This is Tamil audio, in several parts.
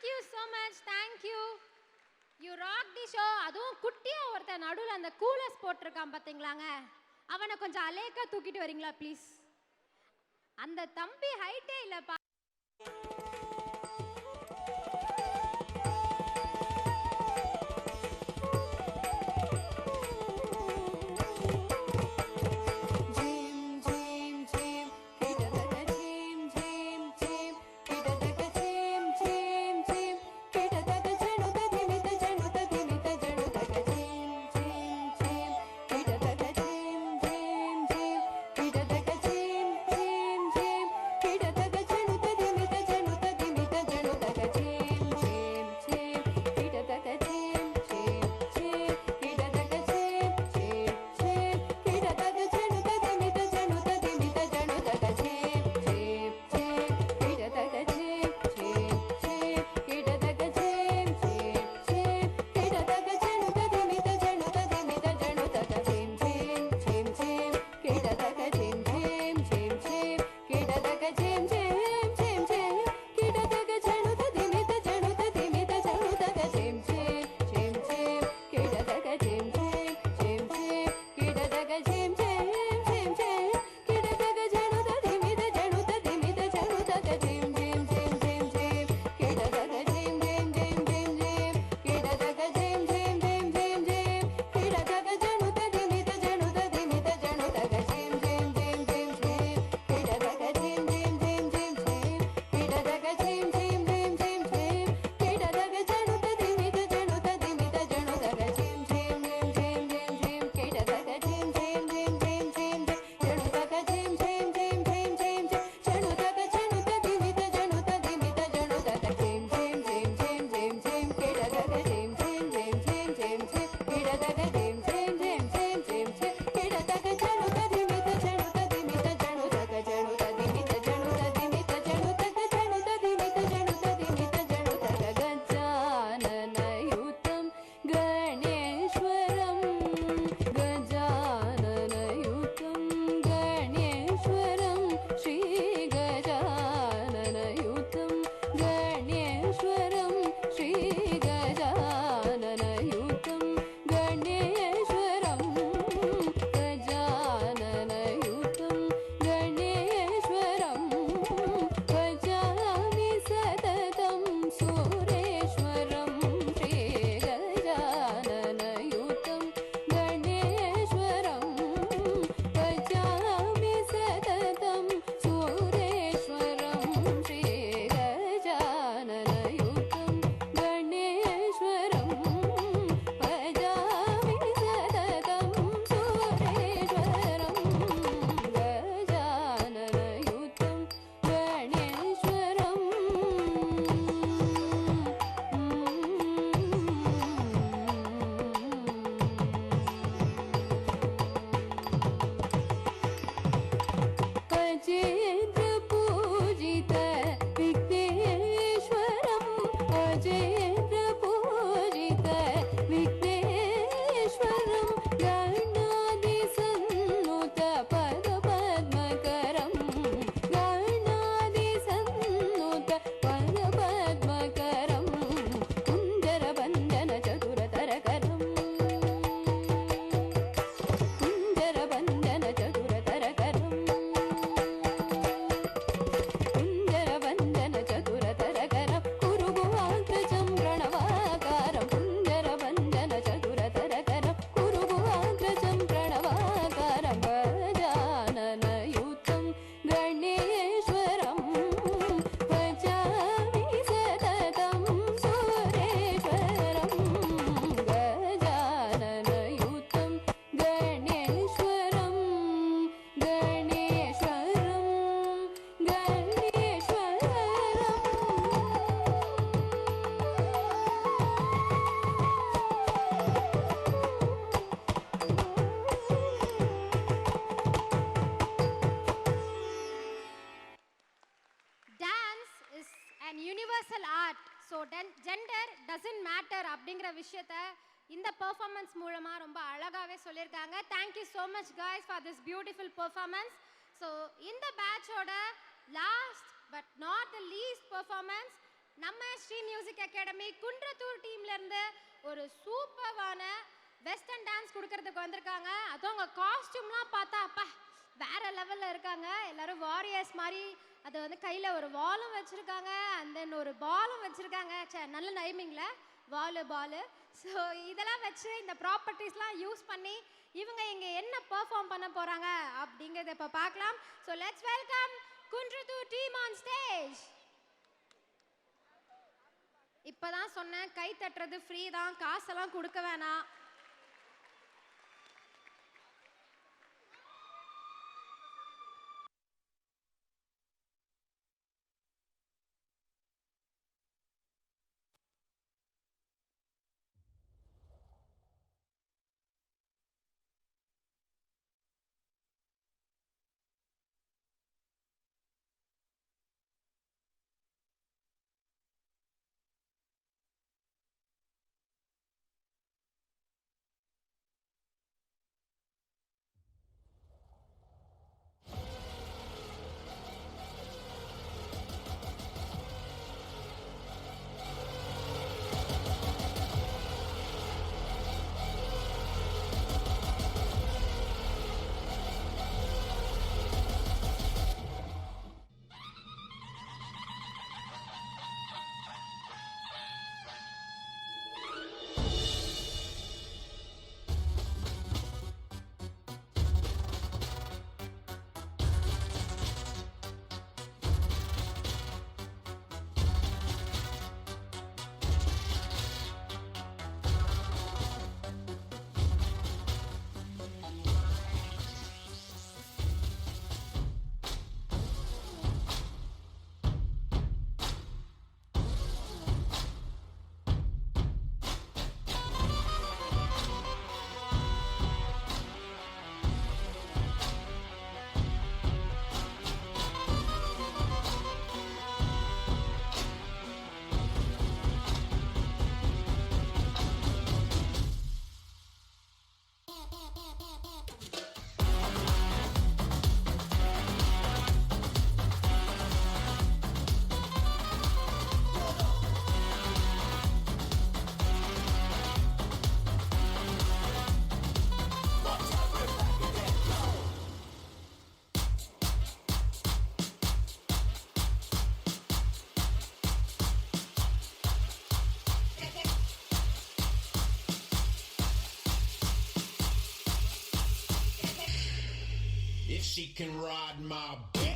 you so much. Thank you. You rock the show. அதுவும் குட்டியா ஒருத்தன் நடுவுல அந்த கூலஸ் போட்டிருக்கான் பாத்தீங்களாங்க, அவனை கொஞ்சம் அலேக்கா தூக்கிட்டு வரீங்களா ப்ளீஸ்? அந்த தம்பி ஹைட்டே இல்லப்பா. gender doesn't matter அப்படிங்கற விஷயத்தை இந்த பெர்ஃபார்மன்ஸ் மூலமா ரொம்ப அழகாவே சொல்லிருக்காங்க. Thank you so much guys for this beautiful performance. So இந்த பேட்சோட last but not the least performance நம்ம ஸ்ரீ மியூசிக் அகாடமி குன்றத்தூர் டீம்ல இருந்து ஒரு சூப்பரான வெஸ்டர்ன் டான்ஸ் கொடுக்கறதுக்கு வந்திருக்காங்க. அதுவும் அவங்க காஸ்டியூம்லாம் பார்த்தா அப்பா வேற லெவல்ல இருக்காங்க. எல்லாரும் வாரியர்ஸ் மாதிரி அது வந்து கையில ஒரு வாலும் வச்சிருக்காங்க, அண்ட் தென் ஒரு பாலும் வச்சிருக்காங்க. நல்ல டைமிங்ல பால். ஸோ இதெல்லாம் வச்சு இந்த ப்ராப்பர்ட்டிஸ்லாம் யூஸ் பண்ணி இவங்க இங்கே என்ன பெர்ஃபார்ம் பண்ண போறாங்க அப்படிங்கிறத இப்போ பார்க்கலாம். So let's welcome Kundrathur team on stage. இப்பதான் சொன்னேன், கை தட்டுறது ஃப்ரீ தான், காசெல்லாம் கொடுக்க வேணாம். If she can ride my beat.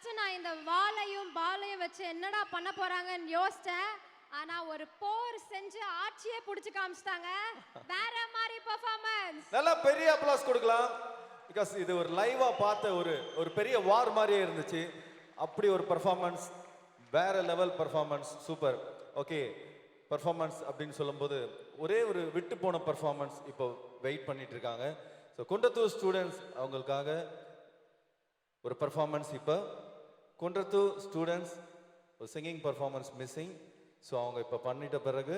First நான் இந்த வாளையும் பாலையும் வச்சு என்னடா பண்ண போறாங்கன்னு யோசிச்சேன். ஆனா ஒரு போர் செஞ்சு ஆட்சியே புடிச்சு காமிச்சிட்டாங்க. வேற மாதிரி பெர்ஃபார்மன்ஸ். நல்லா பெரிய அப்ளாஸ் கொடுக்கலாம். பிகாஸ் இது ஒரு லைவா பார்த்த ஒரு பெரிய வார் மாதிரியே இருந்துச்சு. அப்படி ஒரு பெர்ஃபார்மன்ஸ், வேற level performance, super. Okay, performance அப்படின்னு சொல்லும்போது ஒரே ஒரு விட்டு போன பெர்ஃபார்மன்ஸ் இப்போ வெயிட் பண்ணிட்டு இருக்காங்க. ஸோ குன்றத்தூர் ஸ்டூடெண்ட்ஸ் அவங்களுக்காக ஒரு பெர்ஃபார்மன்ஸ். இப்போ குன்றத்தூர் ஸ்டூடெண்ட்ஸ் ஒரு சிங்கிங் பெர்ஃபார்மன்ஸ் மிஸ்ஸிங். ஸோ அவங்க இப்போ பண்ணிட்ட பிறகு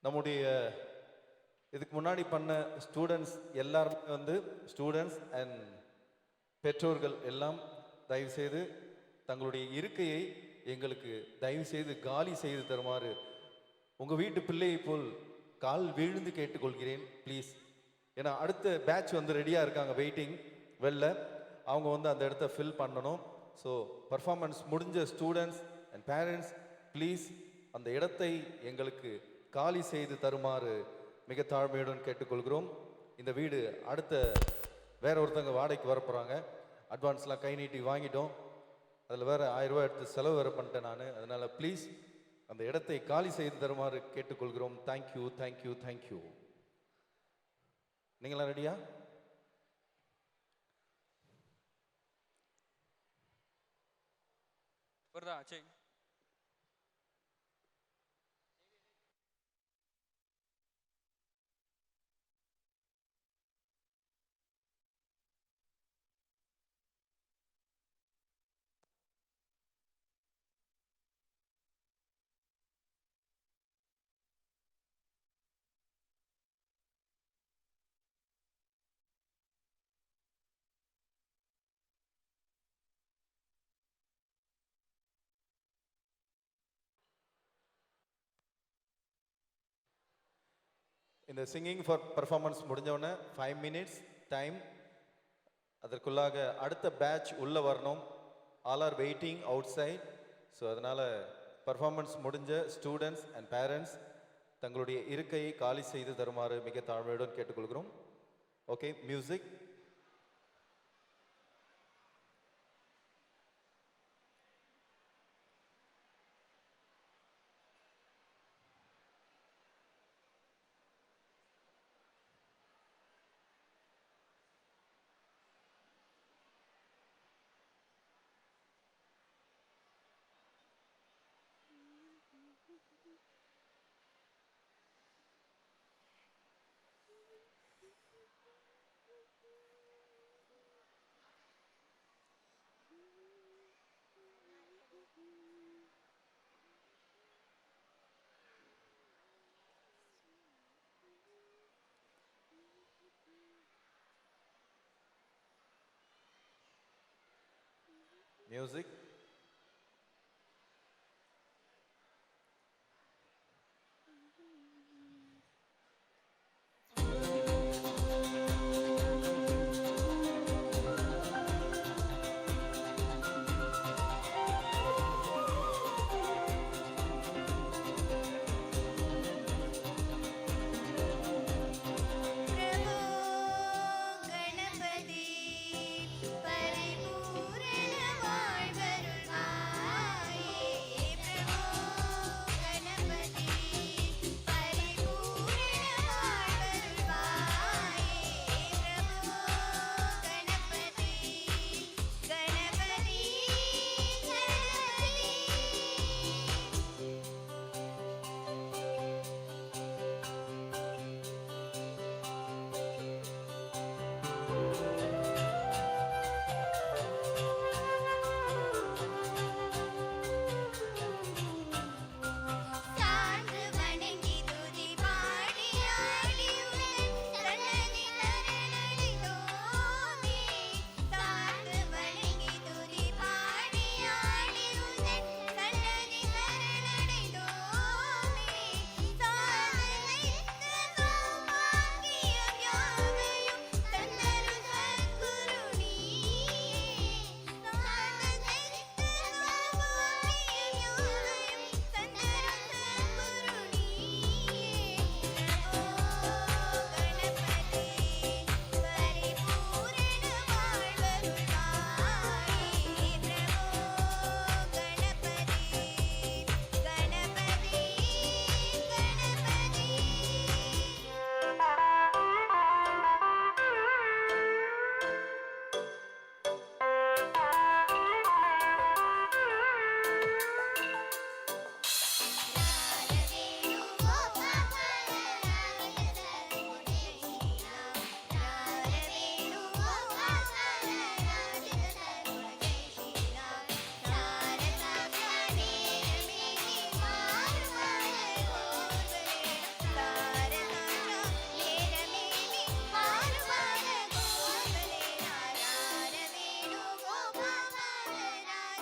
நம்முடைய இதுக்கு முன்னாடி பண்ண ஸ்டூடெண்ட்ஸ் எல்லாருமே வந்து ஸ்டூடெண்ட்ஸ் அண்ட் பெற்றோர்கள் எல்லாம் தயவு செய்து தங்களுடைய இருக்கையை எங்களுக்கு தயவு செய்து காலி செய்து தருமாறு உங்கள் வீட்டு பிள்ளையை போல் கால் வீழ்ந்து கேட்டுக்கொள்கிறேன் ப்ளீஸ். ஏன்னா அடுத்த பேட்ச் வந்து ரெடியாக இருக்காங்க, வெயிட்டிங் வெளில. அவங்க வந்து அந்த இடத்த ஃபில் பண்ணணும். ஸோ பர்ஃபார்மன்ஸ் முடிஞ்ச ஸ்டூடெண்ட்ஸ் அண்ட் பேரண்ட்ஸ் ப்ளீஸ் அந்த இடத்தை எங்களுக்கு காலி செய்து தருமாறு மிக தாழ்மையுடன் கேட்டுக்கொள்கிறோம். இந்த வீடு அடுத்த வேற ஒருத்தவங்க வாடகைக்கு வர போகிறாங்க. அட்வான்ஸ்லாம் கை நீட்டி வாங்கிட்டோம். அதில் வேறு 1000 ரூபாய் எடுத்து செலவு வேறு பண்ணிட்டேன் நான். அதனால் ப்ளீஸ் அந்த இடத்தை காலி செய்து தருமாறு கேட்டுக்கொள்கிறோம். Thank you thank you thank you. நீங்களாம் ரெடியா? வருதா? சரி. இந்த சிங்கிங் ஃபார் பர்ஃபார்மன்ஸ் முடிஞ்சவொடனே 5 மினிட்ஸ் டைம். அதற்குள்ளாக அடுத்த பேட்ச் உள்ளே வரணும். All are waiting outside. So அதனால் பர்ஃபார்மன்ஸ் முடிஞ்ச ஸ்டூடெண்ட்ஸ் அண்ட் பேரண்ட்ஸ் தங்களுடைய இருக்கையை காலி செய்து தருமாறு மிக தாழ்மையுடன் கேட்டுக்கொள்கிறோம். Okay, music. Music. கணபதி பரிபூரண வாழ்வருள்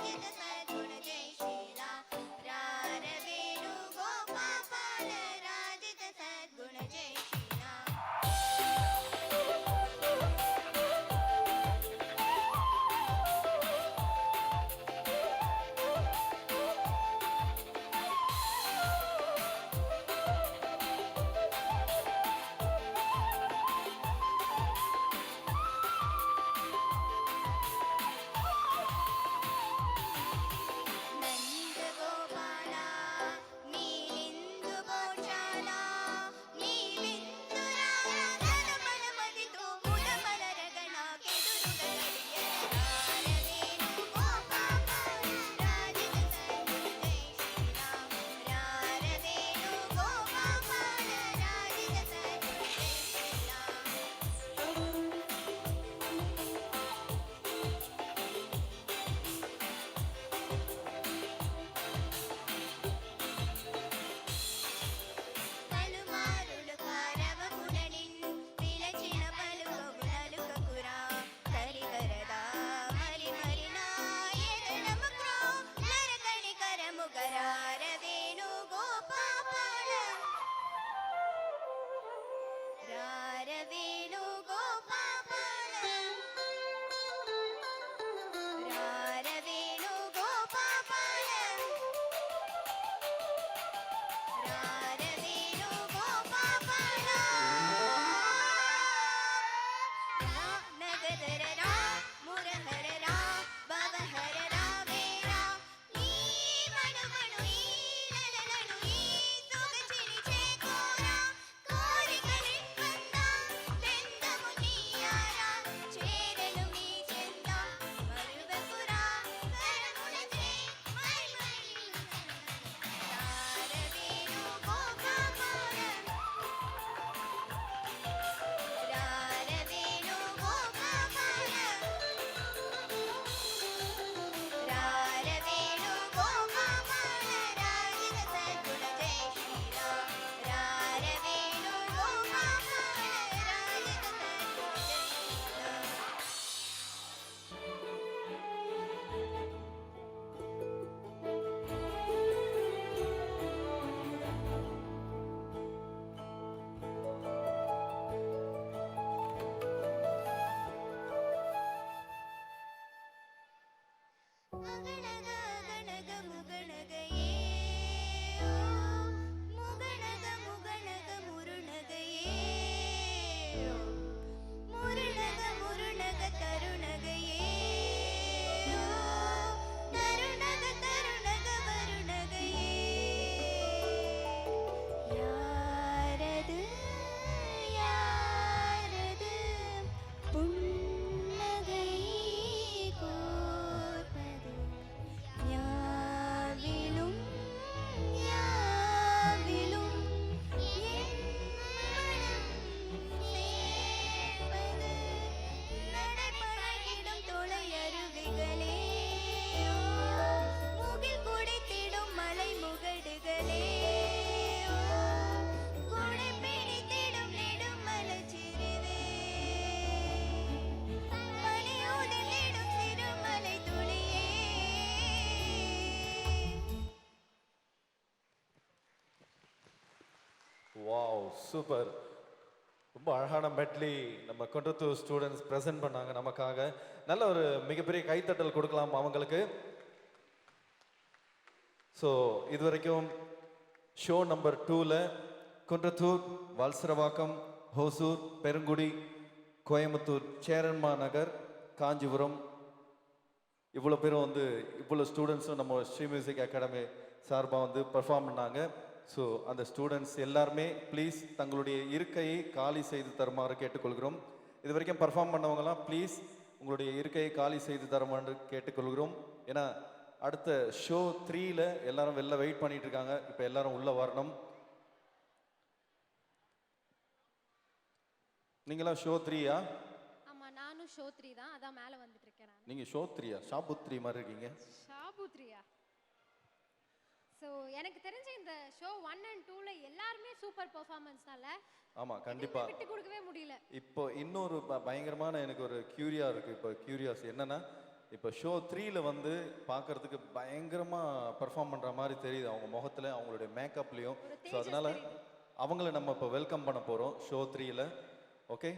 ராஜித சத்குண ஜெய் ஸ்ரீராம் ரார வேணு கோபால ராஜித சத்குண ஜெய் ஸ்ரீராம் நந்த கோபால நீலிந்து கோஷால நீலிந்து ராரகன மலமதிதோ முடமலரಗಣ ಕೆದುರುಗಳಿಯ ರಾರವೇಣು ಗೋಪಾಲ ರಾಜಿತ ಸದ್ಗುಣ ಜೈ ಶ್ರೀರಾಮ್ ರಾರವೇಣು ಗೋಪಾಲ ರಾಜಿತ ಸದ್ಗುಣ ಜೈ ಶ್ರೀರಾಮ್ పలుమారులు కారవముననిన్ పిలచిన పలుకమునలుకకురా కరికరదా మరి మరి నాయనముక్రో నరకణి కరముగరార వేణు గోపాల రార వేణు గోపాల రార వేణు గోపాల రారవేణు గోపాల నగదర రా మురహర రా భవహర రా వేరా ఈ మణుమణు ఈ నలనను ఈ సుగచిని చేకోరా కోరికలిన్నందా తెందము నీయారా చేరను నీ చెంత మరువకురా కరమున చే మై మై రారవేణు గోపాల రారవేణు గోపాల రారవేణు గోపాల రాజిత సద్గుణ జై శ్రీరామ్ రారవేణు గోపాల రాజిత సద్గుణ జై శ్రీరామ్ அகணக அகணக முகணகையே முகணக முகணக முருணகையே முருணக முருணக தருணகையே தருணக தருணக வருணகையே யாரது யாரது புன்னகை கோர்ப்பது யாவிலும் யாவிலும் என் மனம் சேர்ப்பது நடைபழகிடும் தொலையருவிகளே முகில் குடைத்திடும் மலை முகடுகளே குடை பிடித்திடும் நெடுமலச்சிறுவே பனியூதிலிடும் சிறுமலை துளியே வாவ் சூப்பர். ரொம்ப அழகான மெட்லி நம்ம கொண்டத்தூர் ஸ்டூடெண்ட்ஸ் ப்ரெசென்ட் பண்ணாங்க நமக்காக. நல்ல ஒரு மிகப்பெரிய கைத்தட்டல் கொடுக்கலாம் அவங்களுக்கு. ஸோ இது வரைக்கும் ஷோ நம்பர் 2ல குன்றத்தூர், வல்சரவாக்கம், ஹோசூர், பெருங்குடி, கோயம்புத்தூர், சேரன்மா நகர், காஞ்சிபுரம் இவ்வளோ பேரும் வந்து இவ்வளோ ஸ்டூடெண்ட்ஸும் நம்ம ஸ்ரீ மியூசிக் அகாடமி சார்பாக வந்து பெர்ஃபார்ம் பண்ணாங்க. ஸோ அந்த ஸ்டூடெண்ட்ஸ் எல்லாருமே ப்ளீஸ் தங்களுடைய இருக்கையை காலி செய்து தருமாறு கேட்டுக்கொள்கிறோம். இது வரைக்கும் பெர்ஃபார்ம் பண்ணவங்கலாம் ப்ளீஸ் உங்களுடைய இருக்கையை காலி செய்து தருமாறு கேட்டுக்கொள்கிறோம். ஏன்னா அடுத்த ஷோ 3ல எல்லாரும் வெளில வெயிட் பண்ணிட்டு இருக்காங்க. இப்போ எல்லாரும் உள்ள வரணும். நீங்களாம் ஷோ 3யா? ஆமா நானும் ஷோ 3 தான், அதான் மேல வந்துட்டு இருக்கேன் நான். நீங்க ஷோ 3யா? ஷாபுத்ரி மாதிரி இருக்கீங்க. ஷாபுத்ரியா? ஸோ எனக்கு தெரிஞ்ச இந்த ஷோ 1 and 2ல எல்லாருமே சூப்பர் பெர்ஃபார்மன்ஸ் தான்ல. ஆமா கண்டிப்பா. விட்டு கொடுக்கவே முடியல. இப்போ இன்னொரு பயங்கரமான எனக்கு ஒரு கியூரியா இருக்கு. இப்போ கியூரியாஸ் என்னன்னா இப்போ ஷோ 3ல வந்து பார்க்கறதுக்கு பயங்கரமாக பெர்ஃபார்ம் பண்ணுற மாதிரி தெரியுது அவங்க முகத்தில், அவங்களுடைய மேக்கப்லேயும். ஸோ அதனால அவங்கள நம்ம இப்போ வெல்கம் பண்ண போகிறோம் ஷோ 3ல. ஓகே,